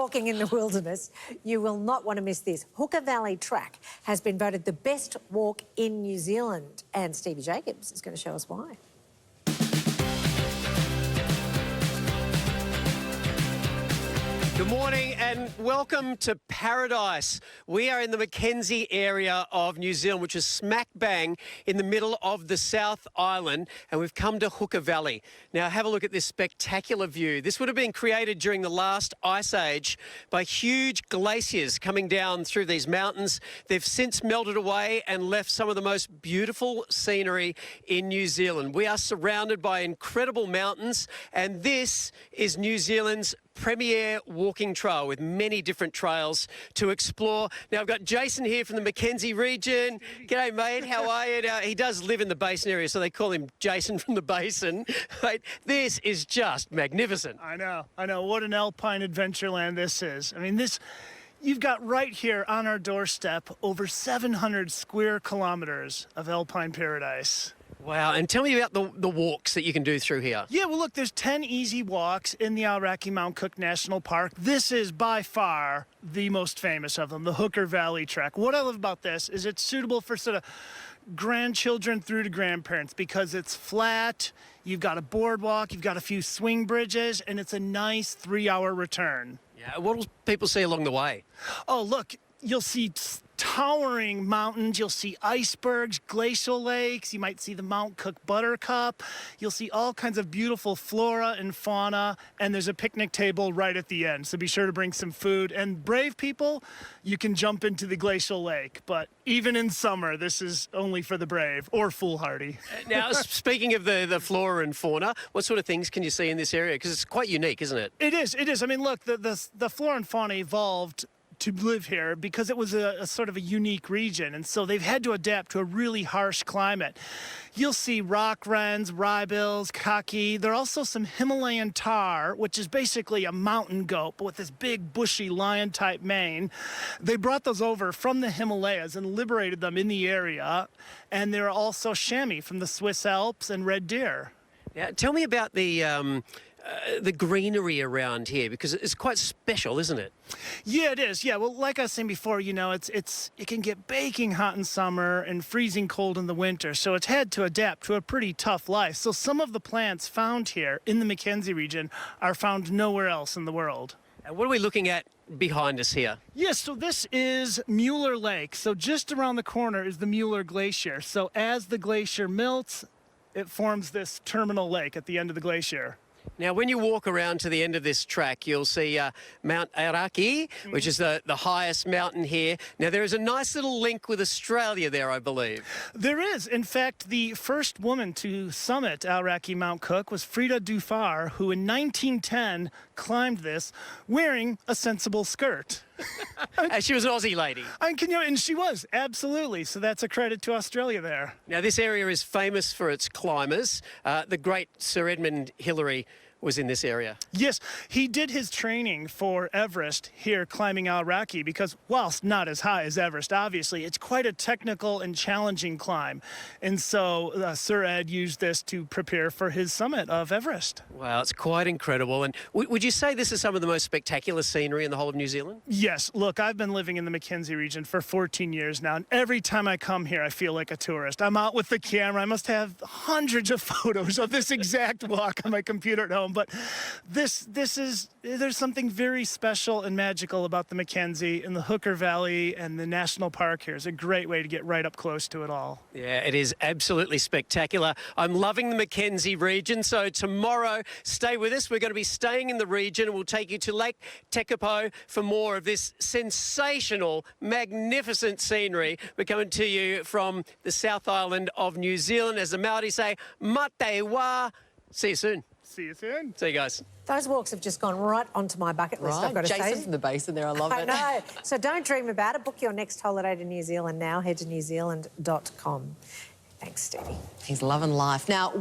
walking in the wilderness, you will not want to miss this. Hooker Valley Track has been voted the best walk in New Zealand, and Stevie Jacobs is going to show us why. Good morning and welcome to paradise. We are in the Mackenzie area of New Zealand, which is smack bang in the middle of the South Island, and we've come to Hooker Valley. Now have a look at this spectacular view. This would have been created during the last ice age by huge glaciers coming down through these mountains. They've since melted away and left some of the most beautiful scenery in New Zealand. We are surrounded by incredible mountains, and this is New Zealand's premier walking trail with many different trails to explore. Now, I've got Jason here from the Mackenzie region. G'day, mate. How are you? Now, he does live in the basin area, so they call him Jason from the basin. Mate, this is just magnificent. I know. What an alpine adventureland this is. I mean, you've got right here on our doorstep over 700 square kilometers of alpine paradise. Wow, and tell me about the walks that you can do through here. Yeah, well, look, there's 10 easy walks in the Aoraki Mount Cook National Park. This is by far the most famous of them, the Hooker Valley Trek. What I love about this is it's suitable for sort of grandchildren through to grandparents because it's flat, you've got a boardwalk, you've got a few swing bridges, and it's a nice 3-hour return. Yeah, what will people see along the way? Oh, look, you'll see towering mountains, you'll see icebergs, glacial lakes, you might see the Mount Cook buttercup, you'll see all kinds of beautiful flora and fauna, and there's a picnic table right at the end, so be sure to bring some food. And brave people, you can jump into the glacial lake, but even in summer, this is only for the brave or foolhardy. Now, speaking of the flora and fauna, what sort of things can you see in this area? Because it's quite unique, isn't it? It is. I mean, look, the flora and fauna evolved to live here because it was a sort of a unique region, and so they've had to adapt to a really harsh climate. You'll see rock wrens, wrybills, kaki. There are also some Himalayan tahr, which is basically a mountain goat but with this big bushy lion-type mane. They brought those over from the Himalayas and liberated them in the area, and there are also chamois from the Swiss Alps and red deer. Now, tell me about the greenery around here, because it's quite special, isn't it? Yeah, it is. Yeah, well, like I was saying before, you know, it can get baking hot in summer and freezing cold in the winter, so it's had to adapt to a pretty tough life. So some of the plants found here in the Mackenzie region are found nowhere else in the world. And what are we looking at behind us here? Yes, so this is Mueller Lake. So just around the corner is the Mueller Glacier. So as the glacier melts, it forms this terminal lake at the end of the glacier. Now, when you walk around to the end of this track, you'll see Mount Aoraki, which is the highest mountain here. Now, there is a nice little link with Australia there, I believe. There is. In fact, the first woman to summit Aoraki Mount Cook was Frida Dufar, who in 1910 climbed this wearing a sensible skirt. She was an Aussie lady. And she was, absolutely. So that's a credit to Australia there. Now, this area is famous for its climbers. The great Sir Edmund Hillary was in this area. Yes, he did his training for Everest here climbing Aoraki because whilst not as high as Everest, obviously, it's quite a technical and challenging climb. And so Sir Ed used this to prepare for his summit of Everest. Wow, it's quite incredible. And would you say this is some of the most spectacular scenery in the whole of New Zealand? Yes, look, I've been living in the Mackenzie region for 14 years now, and every time I come here, I feel like a tourist. I'm out with the camera. I must have hundreds of photos of this exact walk on my computer at home. But there's something very special and magical about the Mackenzie and the Hooker Valley, and the national park here is a great way to get right up close to it all. Yeah, it is absolutely spectacular. I'm loving the Mackenzie region. So tomorrow, stay with us. We're going to be staying in the region, and we'll take you to Lake Tekapo for more of this sensational, magnificent scenery. We're coming to you from the South Island of New Zealand. As the Maori say, mate wa. See you soon. See you soon. See you guys. Those walks have just gone right onto my bucket list, I've got to say. Jason from the basin there, I love it. I know. So don't dream about it. Book your next holiday to New Zealand now. Head to newzealand.com. Thanks, Stevie. He's loving life. Now,